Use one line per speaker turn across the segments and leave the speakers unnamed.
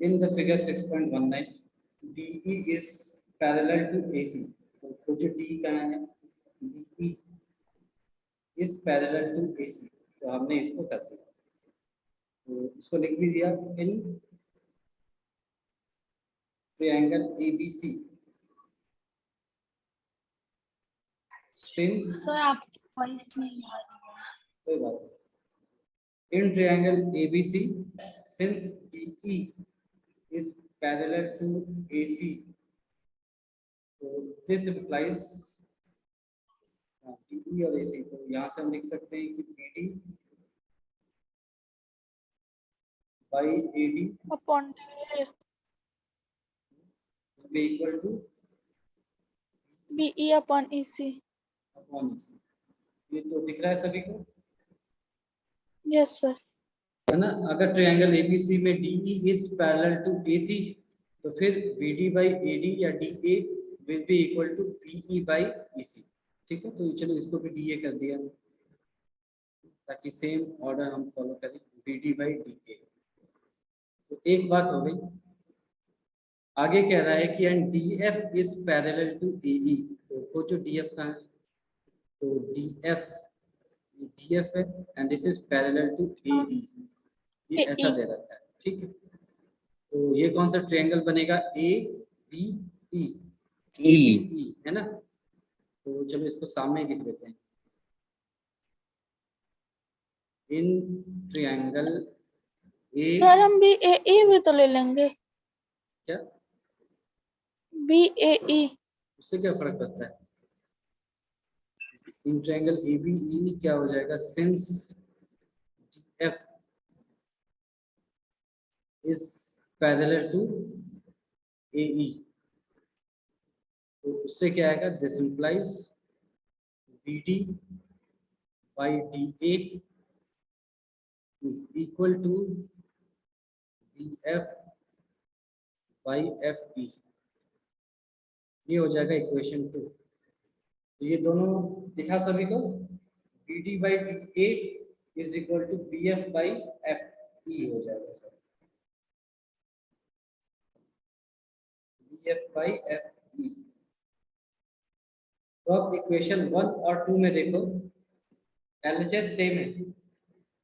In the figure 6.19, DE is parallel to AC. तो खोजो D कहाँ है? DE is parallel to AC. तो हमने इसको कर दिया, तो इसको लिख भी दिया in triangle ABC since
sir आपकी वॉइस नहीं आ रही है।
कोई बात नहीं. In triangle ABC, since DE is parallel to AC, so this implies DE और AC. तो यहाँ से हम लिख सकते हैं कि BD by AD
upon
will be equal to
BE upon EC।
upon AC. ये तो दिख रहा है सभी को,
यस सर।
है ना? अगर ट्रायंगल ABC में DE is parallel to AC, तो फिर BD by AD या DA will be equal to BE by EC. ठीक है, तो चलो इसको भी DA कर दिया ताकि सेम ऑर्डर हम फॉलो करें, BD by DA. तो एक बात हो गई. आगे कह रहा है कि and DF is parallel to AE. तो खोजो DF कहाँ है? तो DF है and this is parallel to AE. ये ऐसा दे रखा है, ठीक है. तो ये कौन सा ट्रायंगल बनेगा? ABE. ABE है ना? तो चलो इसको सामने लिख लेते हैं. इन ट्रायंगल ए,
सर हम BAE भी तो ले लेंगे।
क्या
BAE
उससे क्या फर्क पड़ता है? इन ट्रायंगल ABE क्या हो जाएगा? Since DF is parallel to AE. तो उससे क्या आएगा? This implies BD by DA is equal to BF by FE. ये हो जाएगा इक्वेशन 2. तो ये दोनों दिखा सभी को. BD by DA is equal to BF by FE हो जाएगा सर. BF by FE. तो अब इक्वेशन 1 और 2 में देखो LHS सेम है.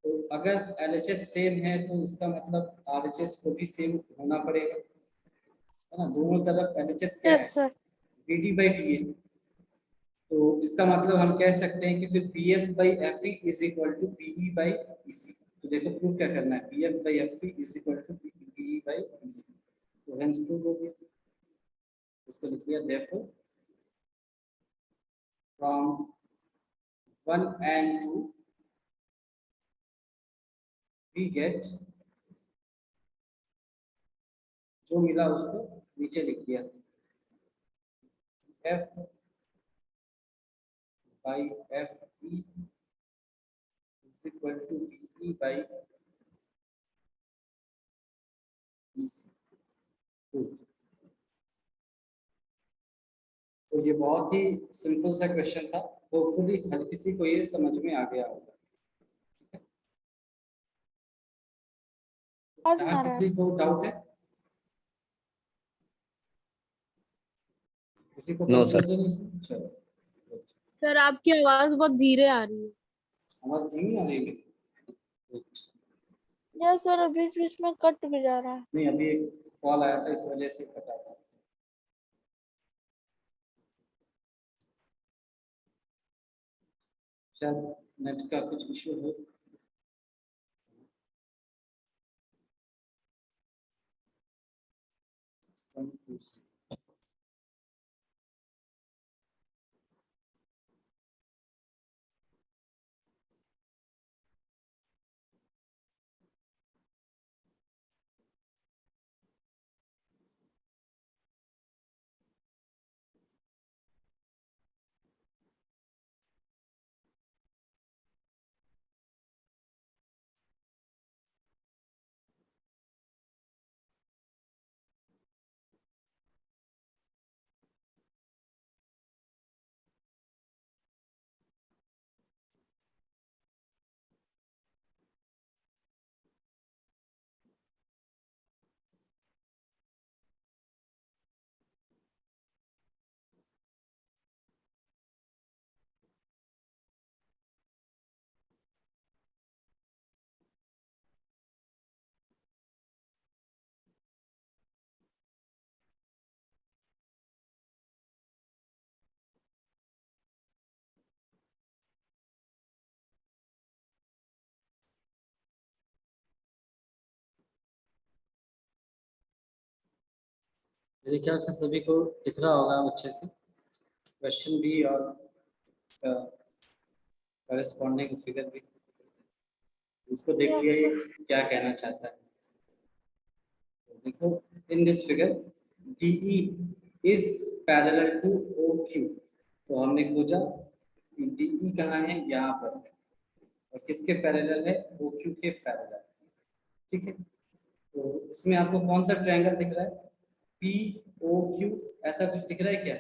तो अगर LHS सेम है तो इसका मतलब RHS को भी सेम होना पड़ेगा, है ना? दोनों तरफ LHS क्या है?
Yes sir.
BD by DA. तो इसका मतलब हम कह सकते हैं कि फिर BF by FE is equal to BE by EC. तो देखो प्रूफ क्या करना है? BF by FE is equal to BE by EC. तो हेंस प्रूफ हो गया. इसको लिख लिया. therefore from 1 and 2 we get, जो मिला उसको नीचे लिख दिया. F by FE is equal to BE by EC. तो ये बहुत ही सिंपल सा क्वेश्चन था. होपफुली हर किसी को ये समझ में आ गया होगा. यहाँ किसी को डाउट है? किसी को कंफ्यूजन है? चलो.
सर आपकी आवाज बहुत धीरे आ रही है।
आवाज धीमी आ रही है?
यस सर, बीच बीच में कट भी जा रहा है।
नहीं, अभी एक कॉल आया था इस वजह से कटा था. शायद नेट का कुछ इशू हो. मेरे ख्याल से सभी को दिख रहा होगा अच्छे से क्वेश्चन भी और इसका करस्पॉन्डिंग फिगर भी। इसको देख
Yes,
लिया ये
sir.
क्या कहना चाहता है। तो देखो in this figure DE is parallel to OQ। तो हमने खोजा कि DE कहाँ है, यहाँ पर है और किसके पैरेलल है, OQ के पैरेलल। ठीक है, तो इसमें आपको कौन सा ट्रायंगल दिख रहा है, POQ ऐसा कुछ दिख रहा है क्या?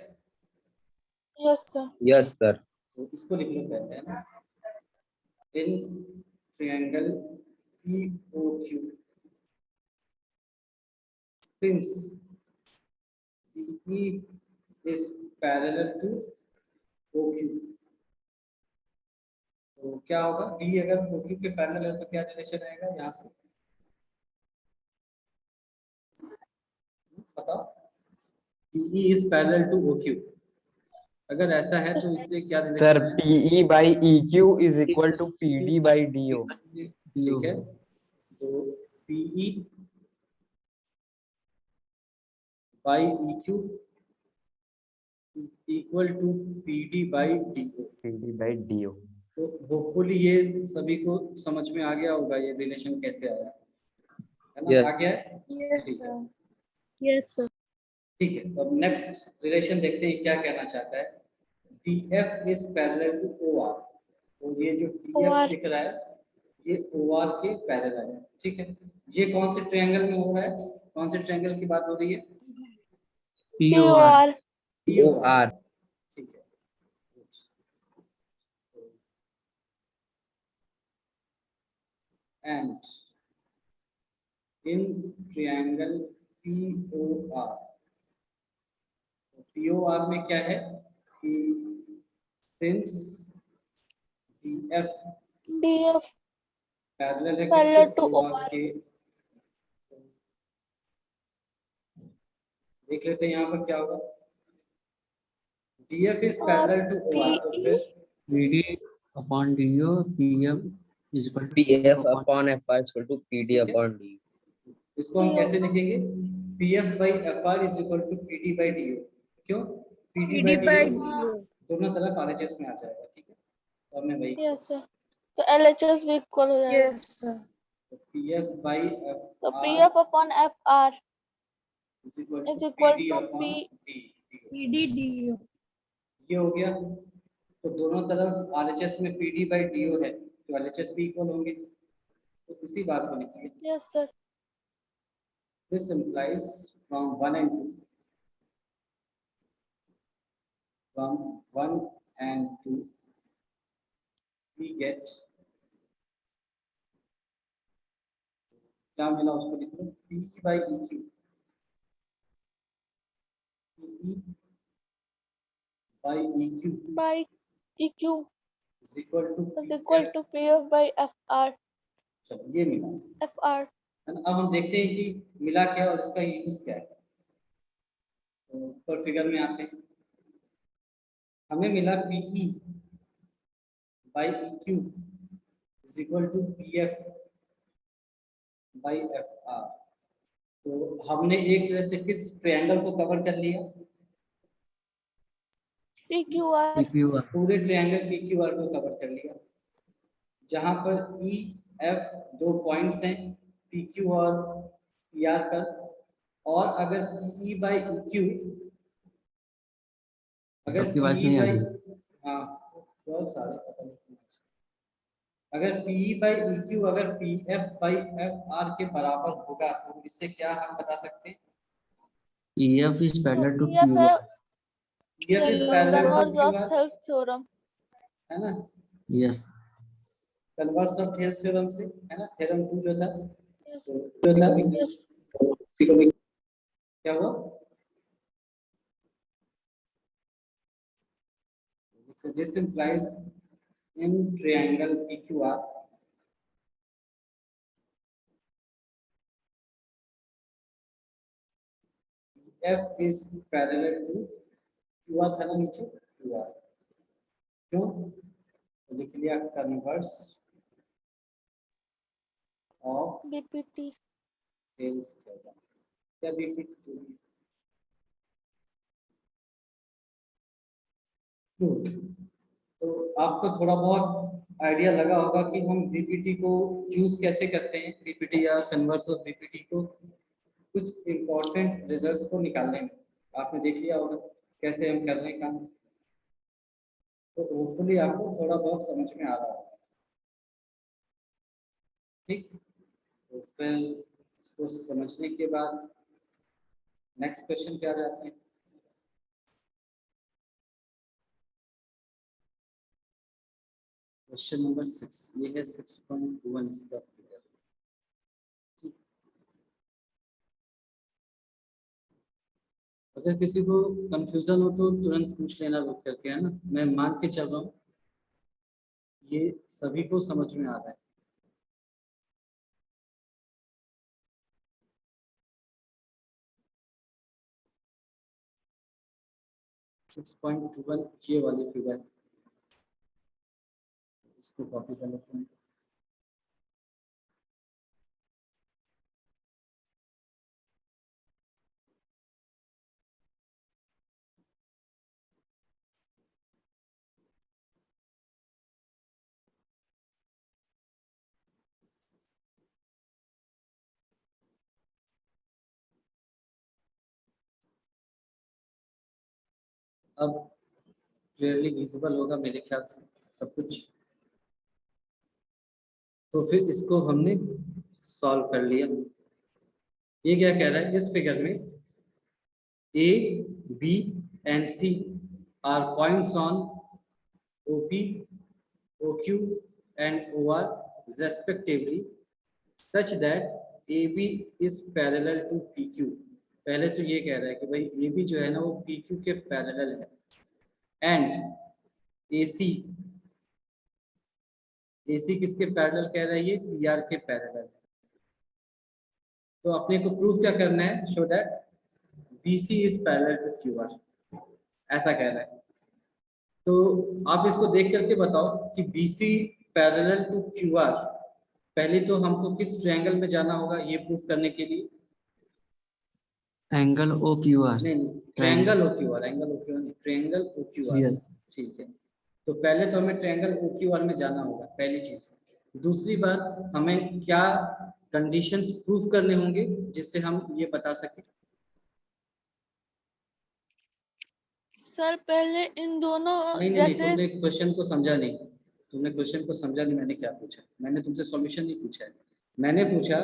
Yes, sir.
Yes sir.
तो इसको लिख लो पहले, है ना। In triangle POQ since DE is parallel to OQ, तो क्या होगा, D अगर OQ के पैरेलल है तो क्या रिलेशन आएगा यहाँ से, बताओ। DE is parallel to OQ, अगर ऐसा है तो इससे क्या
सर
रिलेशन है?
PE by EQ is equal to PD by DO।
ठीक है, तो PE by EQ is equal to PD by DO।
PD by DO।
तो होपफुली ये सभी को समझ में आ गया होगा ये रिलेशन कैसे आया, है ना।
Yes.
आ गया है?
Yes,
ठीक है,
sir. Yes, sir.
ठीक है। अब नेक्स्ट रिलेशन देखते हैं क्या कहना चाहता है। DF is parallel to OR, तो ये जो DF
OR.
दिख रहा है ये OR के पैरेलल है। ठीक है, ये कौन से ट्रायंगल में हो रहा है, कौन से ट्रायंगल की बात हो रही है?
POR.
OR।
ठीक है, and in triangle POR, POR में क्या है कि सिंस DF
DF
पैरेलल है
parallel
किसके,
to
OR
OR.
के। देख लेते हैं यहाँ पर क्या होगा। DF is parallel to OR, तो फिर
PD upon DO, PM is equal to
PF upon FR is equal to PD
ठीक है।
upon DO।
इसको हम कैसे लिखेंगे, PF by FR is equal to PD by DO। क्यों, PD by DO दोनों तरफ RHS में आ जाएगा। ठीक है, तो हमने वही किया।
Yes, sir. तो LHS भी इक्वल हो जाएगा।
Yes, sir.
तो PF by
तो
FR
PF upon FR
is equal
is
to
equal
PD
to
upon
P.
DO।
PDDU.
ये हो गया, तो दोनों तरफ RHS में PD by DO है तो LHS भी इक्वल होंगे, तो इसी बात को लिखिए।
Yes, sir.
This implies from 1 and 2, from 1 and 2 we get, क्या मिला उसको लिख लो, PE by EQ, PE by EQ
By EQ
is equal to
is equal to PF by FR.
चलो ये मिला,
FR.
है ना। अब हम देखते हैं कि मिला क्या और इसका यूज क्या है। तो ऊपर फिगर में आते हैं, हमें मिला PE by EQ is equal to PF by FR। तो हमने एक तरह से किस ट्रायंगल को कवर कर लिया,
PQR.
PQR।
पूरे ट्रायंगल PQR को कवर कर लिया, जहां पर EF दो पॉइंट्स हैं PQ और PR पर, और अगर PE by EQ, अगर
आपकी आवाज
PE
नहीं आ
by,
रही।
हाँ बहुत सारे पता नहीं, अगर PE by EQ अगर PF by FR के बराबर होगा तो इससे क्या हम बता सकते हैं,
EF is parallel to
PF है
QR।
EF is parallel to
converse of
QR,
Thales theorem.
है ना,
Yes।
Converse of Thales theorem से, है ना, थ्योरम 2 जो था,
Yes.
तो जो था
Yes.
क्या हुआ, so this implies in triangle PQR F is parallel to QR था ना नीचे QR, क्यों, तो लिख लिया converse of
BPT.
Thales theorem, क्या BPT Good. तो आपको थोड़ा बहुत आइडिया लगा होगा कि हम बीपीटी को यूज कैसे करते हैं, बीपीटी या कन्वर्स ऑफ बीपीटी को कुछ इम्पोर्टेंट रिजल्ट्स को निकालने में। आपने देख लिया होगा कैसे हम कर रहे हैं काम, तो होपफुली आपको थोड़ा बहुत समझ में आ रहा होगा। ठीक, तो फिर इसको समझने के बाद नेक्स्ट क्वेश्चन पे आ जाते हैं। क्वेश्चन नंबर 6, ये है 6.1 इसका फिगर। ठीक, अगर किसी को कंफ्यूजन हो तो तुरंत पूछ लेना रुक करके, है ना। मैं मान के चल रहा हूँ ये सभी को समझ में आ रहा है। सिक्स पॉइंट वन ये वाली फिगर, इसको कॉपी कर लेते हैं। अब क्लियरली विजिबल होगा मेरे ख्याल से सब कुछ। तो फिर इसको हमने सॉल्व कर लिया। ये क्या कह रहा है, इस फिगर में A, B and C are points on OP, OQ and OR respectively, such that AB is parallel to PQ। पहले तो ये कह रहा है कि भाई AB जो है ना वो PQ के पैरेलल है, एंड AC किसके पैरेलल कह रहा है, ये PR के पैरेलल है। तो अपने को प्रूफ क्या करना है, show that BC is parallel to QR, ऐसा कह रहा है। तो आप इसको देख करके बताओ कि BC पैरेलल टू QR, पहले तो हमको किस ट्रायंगल में जाना होगा ये प्रूफ करने के लिए।
Angle OQR।
नहीं, ट्रायंगल OQR, एंगल OQR नहीं, ट्रायंगल OQR।
यस।
ठीक है, तो पहले तो हमें ट्रायंगल OQR में जाना होगा, पहली चीज। दूसरी बात, हमें क्या कंडीशंस प्रूफ करने होंगे जिससे हम ये बता सके।
सर पहले इन दोनों
नहीं,
जैसे
तुमने क्वेश्चन को समझा नहीं, तुमने क्वेश्चन को समझा नहीं। मैंने क्या पूछा, मैंने तुमसे सॉल्यूशन नहीं पूछा है। मैंने पूछा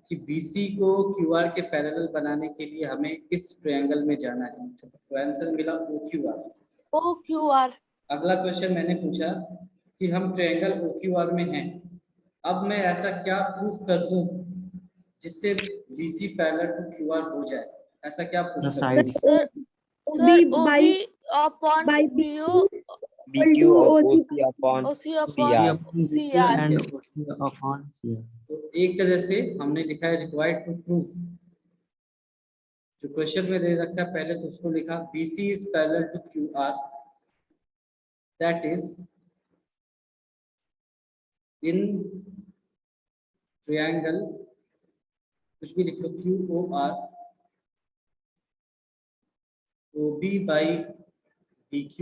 कि BC को QR के पैरेलल बनाने के लिए हमें किस ट्रायंगल में जाना है, तो आंसर मिला OQR।
OQR।
अगला क्वेश्चन मैंने पूछा कि हम ट्रायंगल OQR में हैं, अब मैं ऐसा क्या प्रूफ कर दूं जिससे BC पैरेलल टू QR हो जाए, ऐसा क्या प्रूफ कर
side
sir OB upon PO
BQ और OC upon
OC
CR।
Upon CR।
And upon CR।
तो एक तरह से हमने लिखा है रिक्वायर्ड टू प्रूफ, जो क्वेश्चन में दे रखा है पहले तो उसको लिखा BC is parallel to QR, that is in triangle, कुछ भी लिख लो, QOR OB by BQ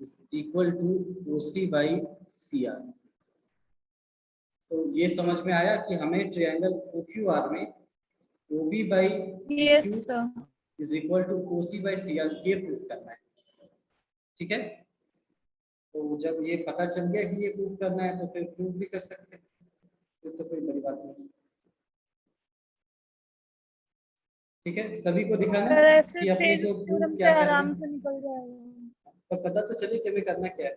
is equal to OC by CR। तो ये समझ में आया कि हमें ट्रायंगल OQR में OB by BQ is equal to OC by CR ये प्रूफ करना है। ठीक है, तो जब ये पता चल गया कि ये प्रूफ करना है तो फिर प्रूफ भी कर सकते हैं, फिर तो कोई बड़ी बात नहीं। ठीक है, सभी को दिखाना
सर
है
ऐसे
कि अपने को
थ्योरम
प्रूफ
से
क्या करना
आराम
है,
से निकल जाएगा।
तो पता तो चले कि हमें करना क्या है।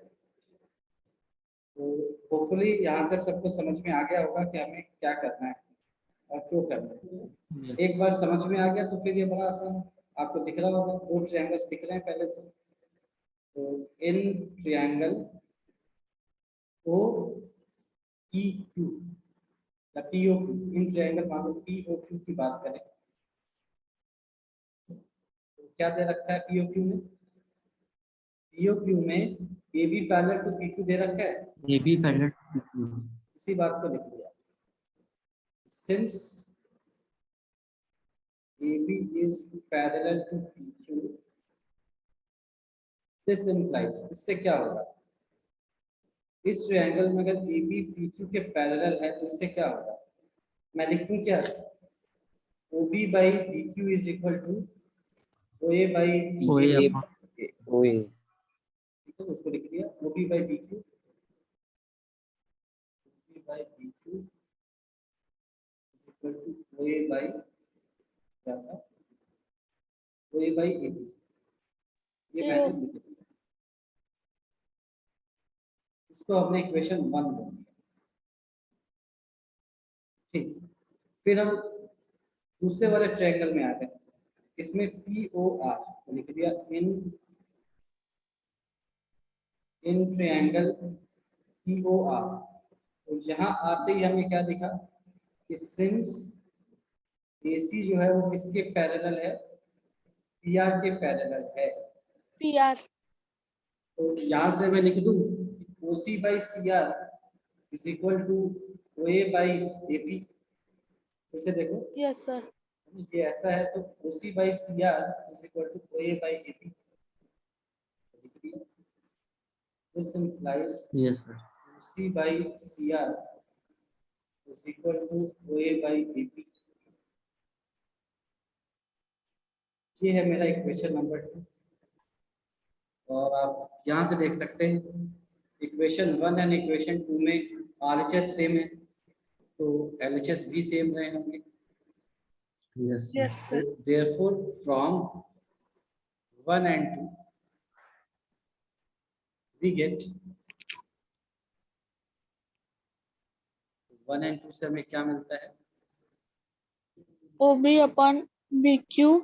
तो होपफुली यहाँ तक सबको समझ में आ गया होगा कि हमें क्या करना है और क्यों करना है। एक बार समझ में आ गया तो फिर ये बड़ा आसान है। आपको दिख रहा होगा, दो ट्रायंगल्स दिख रहे हैं पहले तो इन ट्रायंगल OPQ या POQ, इन ट्रायंगल मान लो POQ की बात करें तो क्या दे रखा है POQ में, POQ में AB पैरेलल टू PQ दे रखा है,
AB पैरेलल टू PQ।
इसी बात को लिख लिया। Since AB is parallel to PQ, this implies, इससे क्या होगा, इस ट्रायंगल में अगर ए बी पी क्यू के पैरेलल है तो इससे क्या होगा, मैं लिख दूं क्या, O B by B Q is equal to O A by
OA
A,
upon
OA
ठीक है, उसको लिख दिया, O B by B Q, by B Q is equal to O A by क्या था, ओ ए बाई ए बी, ये मैंने लिख दिया, इसको हमने इक्वेशन 1 बोल दिया। ठीक, फिर हम दूसरे वाले ट्रायंगल में आ गए, इसमें पी ओ आर लिख दिया, in triangle P O R, तो यहाँ आते ही हमें क्या दिखा कि सिंस AC जो है वो किसके पैरेलल है, PR के पैरेलल है,
PR
तो यहाँ से मैं लिख दूं OC by CR is equal to OA by AP, फिर से देखो
yes sir
ये ऐसा है तो OC by CR is equal to OA by AP, this implies
yes sir
OC by CR is equal to OA by AP, ये है मेरा इक्वेशन नंबर 2, और आप यहाँ से देख सकते हैं इक्वेशन 1 एंड इक्वेशन 2 में RHS सेम है तो LHS भी सेम रहे होंगे,
yes sir
yes sir
therefore from 1 and 2 we get 1 and 2 से हमें क्या मिलता है,
OB upon BQ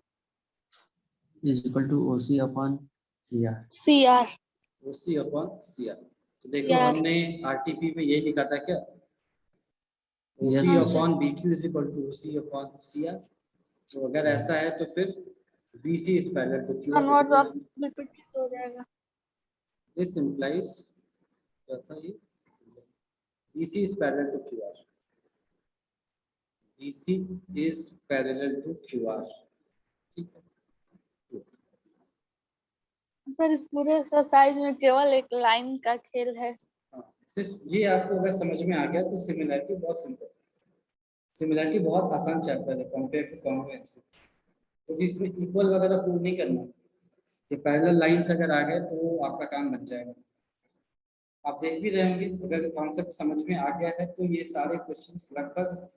is equal to OC upon CR
CR
OC upon CR, तो देखो
CR
हमने RTP में यही लिखा था क्या,
Yes,
OP
sir.
Upon BQ is equal to OC upon CR, तो अगर ऐसा है तो फिर BC is parallel to
convert
QR,
of BPT हो जाएगा
दिस इंप्लाइज क्या था ये, BC is parallel to QR, BC is parallel to QR, ठीक है,
सर इस पूरे एक्सरसाइज में केवल एक लाइन का खेल है
हाँ, सिर्फ ये आपको अगर समझ में आ गया तो सिमिलरिटी बहुत सिंपल, सिमिलरिटी बहुत आसान चैप्टर है कंपेयर टू कॉन्वेक्स, क्योंकि इसमें इक्वल वगैरह प्रूव नहीं करना, ये पैरेलल लाइंस अगर आ गए तो आपका काम बन जाएगा, आप देख भी रहे होंगे, अगर कॉन्सेप्ट समझ में आ गया है तो ये सारे क्वेश्चंस लगभग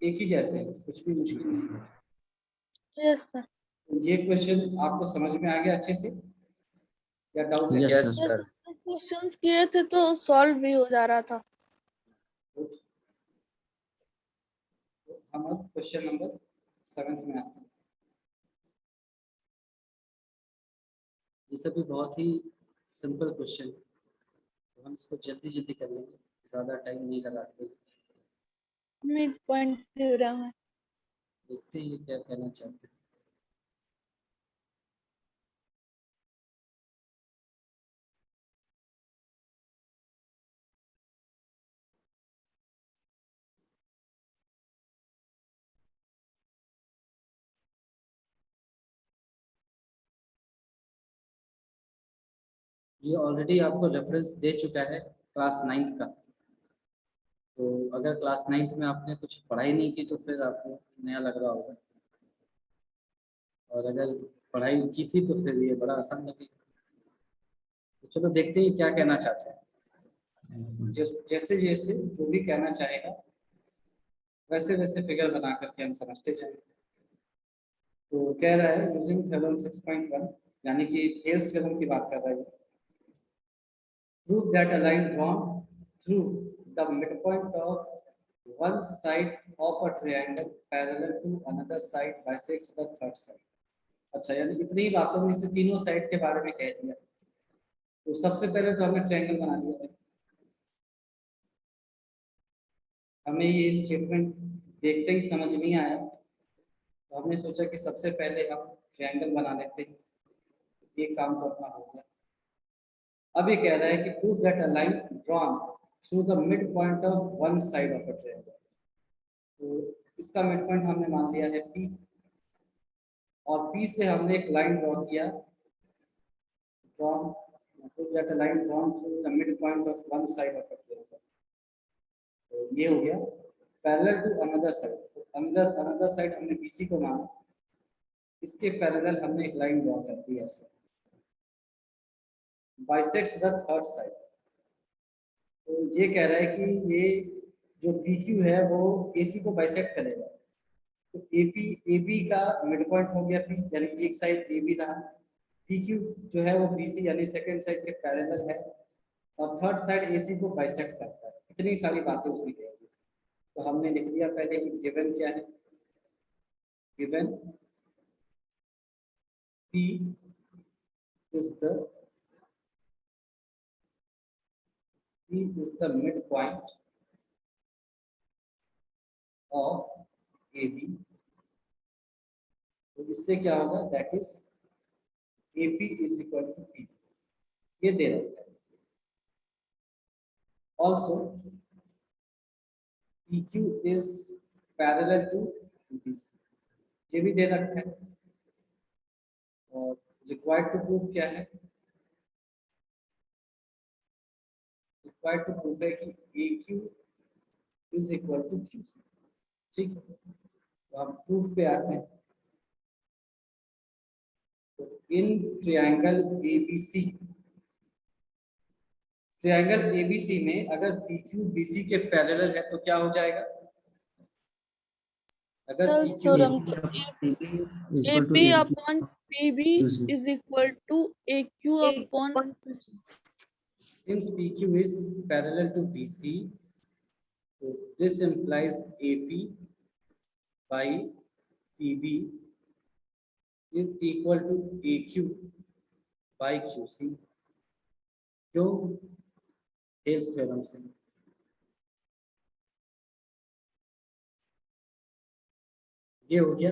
एक ही जैसे हैं, कुछ भी मुश्किल नहीं है,
यस सर
तो ये क्वेश्चन आपको समझ में आ गया अच्छे से या डाउट है,
yes sir
क्वेश्चंस किए थे तो सॉल्व भी हो जा रहा था
Good. तो हम अब क्वेश्चन नंबर 7 में आते हैं, ये सभी बहुत ही सिंपल क्वेश्चन, तो हम इसको जल्दी जल्दी कर लेंगे, ज़्यादा टाइम नहीं लगाते,
मिड पॉइंट थ्योरम है
देखते हैं ये क्या कहना चाहते हैं। ये ऑलरेडी आपको रेफरेंस दे चुका है क्लास 9th का, तो अगर क्लास 9th में आपने कुछ पढ़ाई नहीं की तो फिर आपको नया लग रहा होगा, और अगर पढ़ाई की थी तो फिर ये बड़ा आसान लगेगा, तो चलो देखते हैं क्या कहना चाहते हैं, जैसे जैसे जो भी कहना चाहेगा वैसे वैसे फिगर बना करके हम समझते जाएंगे, तो कह रहा है यूजिंग थ्योरम 6.1 यानी कि थेल्स थ्योरम की बात कर रहा है, prove that a line drawn through the midpoint of one side of a triangle parallel to another side bisects the third side, अच्छा यानी इतनी ही बातों में इसने तीनों साइड के बारे में कह दिया, तो सबसे पहले तो हमने ट्रायंगल बना लिया है, हमें ये स्टेटमेंट देखते ही समझ नहीं आया तो हमने सोचा कि सबसे पहले हम ट्रायंगल बना लेते हैं, ये काम तो अपना हो गया, अब ये कह रहा है कि prove that a line drawn through the mid point of one side of a triangle, तो इसका मिड पॉइंट हमने मान लिया है P, और P से हमने एक लाइन ड्रॉ किया, drawn Prove that a line drawn through the midpoint of one side of a triangle. तो ये हो गया पैरेलल टू अनदर साइड। तो अनदर साइड हमने BC को माना, इसके पैरेलल हमने एक लाइन ड्रॉ कर दी ऐसे, बाइसेक्ट्स द थर्ड साइड। तो ये कह रहा है कि ये जो PQ है वो AC को बाइसेक्ट करेगा। तो AB का मिड पॉइंट हो गया P, यानी एक साइड AB रहा, PQ जो है वो BC यानी सेकंड साइड के पैरेलल है, और थर्ड साइड AC को बाइसेक्ट करता है। इतनी सारी बातें उसने कही। तो हमने लिख लिया पहले कि गिवन क्या है, given P is the midpoint of AB। तो इससे क्या होगा, that is AP is equal to P, ये दे रखा है। Also PQ is parallel to BC, ये भी दे रखा है। और रिक्वायर्ड टू प्रूफ क्या है, रिक्वायर्ड टू प्रूफ है कि AQ is equal to QC। ठीक है, तो हम प्रूफ पे आते हैं। तो इन ट्रायंगल ABC में अगर PQ BC के पैरेलल है तो क्या हो जाएगा, अगर
sir
PQ
theorem
is equal to
AP
AQ
upon PB
QC.
is equal to AQ upon
since PQ is parallel to BC, so this implies AP by PB is equal to AQ by QC। क्यों, हेल्स theorem से। ये हो गया,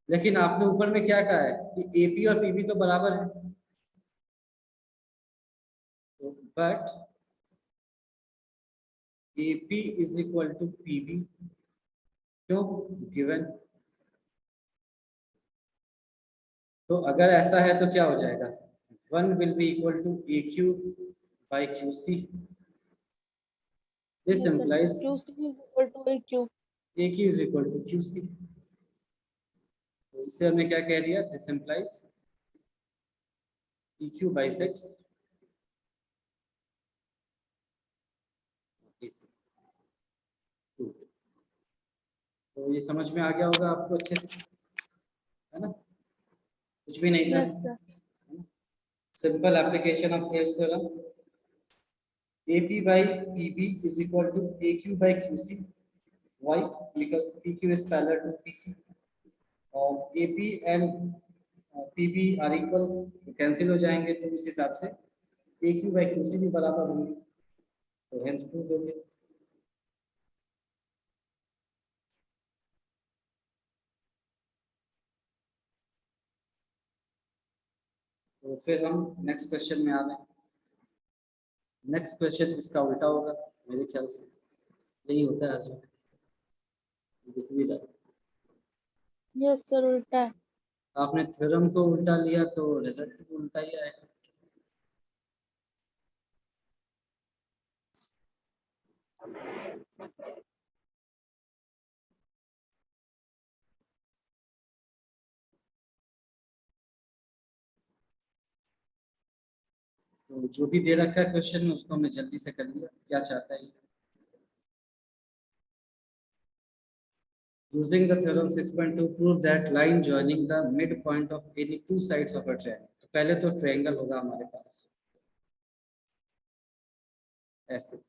लेकिन आपने ऊपर में क्या कहा है कि AP और PB तो बराबर है, तो but AP is equal to PB, क्यों, गिवन। तो अगर ऐसा है तो क्या हो जाएगा, 1 will be equal to AQ by QC। This implies
QC is equal to AQ।
AQ is equal to QC। तो इससे हमने क्या कह दिया, this implies PQ bisects AC। तो ये समझ में आ गया होगा आपको अच्छे से, है ना, कुछ भी नहीं
यस
था।
Sir.
Simple application of Thales theorem, AP by PB is equal to AQ by QC। Why? Because PQ is parallel to PC, और AP and PB are equal, तो कैंसिल हो जाएंगे, तो इस हिसाब से AQ by QC भी बराबर होंगे, तो हेंस प्रूव हो गया। तो फिर हम नेक्स्ट क्वेश्चन में आ रहे हैं। नेक्स्ट क्वेश्चन इसका उल्टा होगा मेरे ख्याल से, यही होता है हर जगह, दिख भी रहा है।
यस सर, उल्टा है।
आपने थ्योरम को उल्टा लिया तो रिजल्ट भी उल्टा ही आएगा। तो जो भी दे रखा है क्वेश्चन में उसको हमने जल्दी से कर लिया, क्या चाहता है। Using the theorem 6.2 prove that line joining the midpoint of any two sides of a triangle। तो पहले तो ट्रायंगल होगा हमारे पास ऐसे,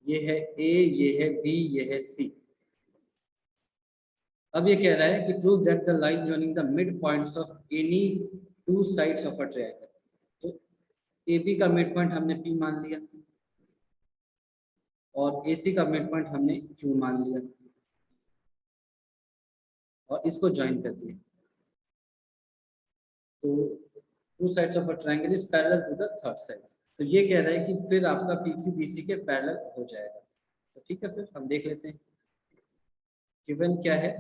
ये है A, ये है B, ये है C। अब ये कह रहा है कि prove that the line joining the midpoints of any two sides of a triangle। तो AB का मिड पॉइंट हमने P मान लिया और AC का मिड पॉइंट हमने Q मान लिया और इसको ज्वाइन कर दिया। तो two sides of a triangle is parallel to the third side. तो ये कह रहा है कि फिर आपका PQ BC के पैरेलल हो जाएगा। तो ठीक है, फिर हम देख लेते हैं गिवन क्या है।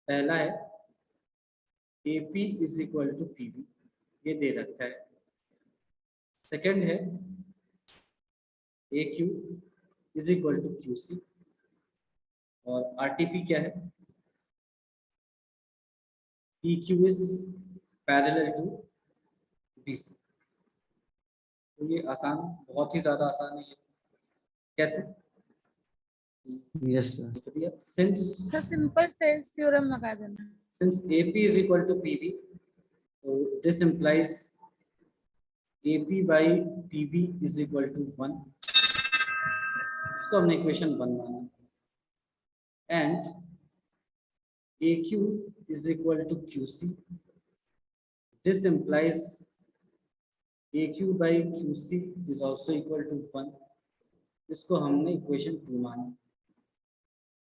पहला है AP is equal to PB, ये दे रखा है। सेकंड है AQ is equal to QC, और RTP क्या है, PQ is parallel to BC। तो ये आसान, बहुत ही ज्यादा आसान है ये। कैसे
Yes, sir.
लिख दिया, सिंस
सर सिंपल थ्योरम लगा देना।
since AP is equal to PB, so this implies AP by PB is equal to 1, इसको हमने इक्वेशन 1 माना, and AQ is equal to QC, this implies AQ by QC is also equal to 1, इसको हमने equation 2 माना।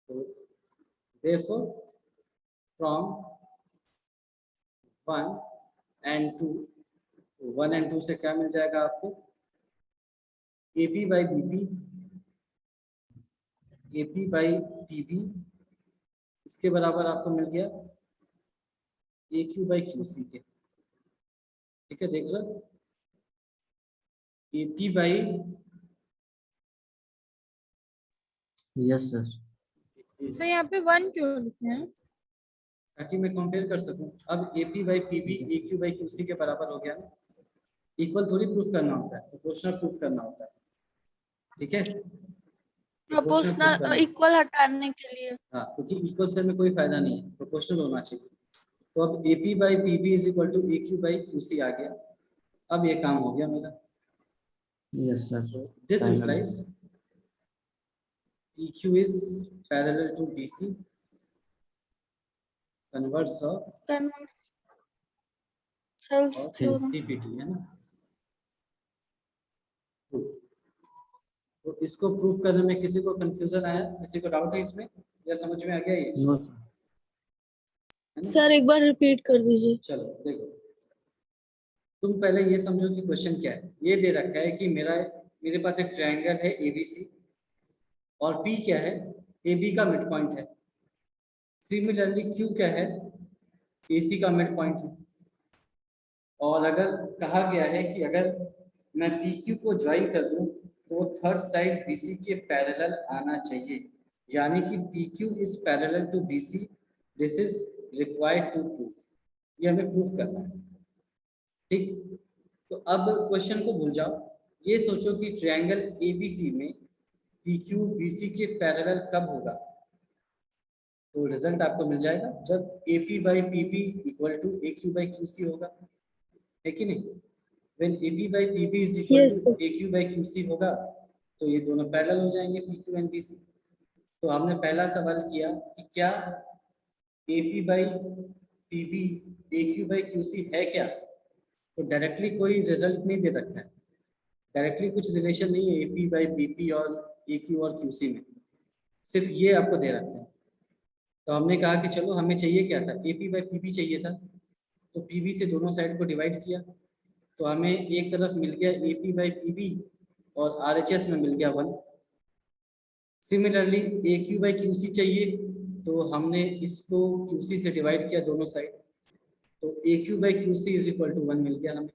तो therefore from 1 and 2, 1 and 2 से क्या मिल जाएगा आपको, AP by BP, AP by PB, इसके बराबर आपको मिल गया AQ by QC के। ठीक है, देख लो, AP by
Yes, sir.
Sir यहाँ पे 1 क्यों लिखे हैं?
ताकि मैं कंपेयर कर सकूं। अब AP by PB AQ by QC के बराबर हो गया ना, इक्वल थोड़ी प्रूफ करना होता है, प्रोपोर्शनल प्रूफ करना होता है। ठीक है,
प्रोपोर्शनल इक्वल हटाने के लिए।
हाँ, क्योंकि इक्वल से में कोई फायदा नहीं है, प्रोपोर्शनल होना चाहिए। तो अब AP by PB is equal to AQ by QC आ गया। अब ये काम हो गया मेरा।
Yes, sir.
दिस
Final.
implies PQ is parallel to BC, converse of CPT, है ना। तो इसको प्रूफ करने में किसी को कंफ्यूजन आया, किसी को डाउट है इसमें, या समझ में आ गया ये?
No, sir.
है ना?
सर एक बार रिपीट कर दीजिए।
चलो देखो, तुम पहले ये समझो कि क्वेश्चन क्या है। ये दे रखा है कि मेरे पास एक ट्रायंगल है ABC, और P क्या है, AB का मिड पॉइंट है। सिमिलरली Q क्या है, AC का मिड पॉइंट है। और अगर कहा गया है कि अगर मैं PQ को ज्वाइन कर दूं तो थर्ड साइड BC के पैरेलल आना चाहिए, यानी कि PQ is parallel to BC, this is required to proof. ये हमें प्रूफ करना है। ठीक, तो अब क्वेश्चन को भूल जाओ, ये सोचो कि ट्रायंगल ABC में PQ BC के पैरेलल कब होगा। तो रिजल्ट आपको मिल जाएगा जब AP by PB equal to AQ by QC होगा, है कि नहीं। When AP by PB is equal to AQ by QC होगा तो ये दोनों पैरेलल हो जाएंगे, PQ and BC। तो हमने पहला सवाल किया कि क्या AP by PB AQ by QC है क्या। तो डायरेक्टली कोई रिजल्ट नहीं दे रखा है, डायरेक्टली कुछ रिलेशन नहीं है AP by BP और AQ और QC में, सिर्फ ये आपको दे रखा है। तो हमने कहा कि चलो हमें चाहिए क्या था, AP by PB चाहिए था, तो PB से दोनों साइड को डिवाइड किया, तो हमें एक तरफ मिल गया AP by PB और RHS में मिल गया 1। सिमिलरली AQ by QC चाहिए, तो हमने इसको QC से डिवाइड किया दोनों साइड, तो AQ by QC is equal to 1 मिल गया हमें।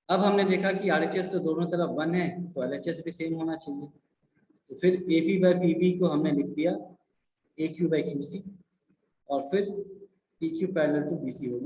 अब हमने देखा कि RHS तो दोनों तरफ 1 है, तो LHS भी सेम होना चाहिए, तो फिर AP by PB को हमने लिख दिया AQ by QC, और फिर PQ पैरेलल टू BC हो गया।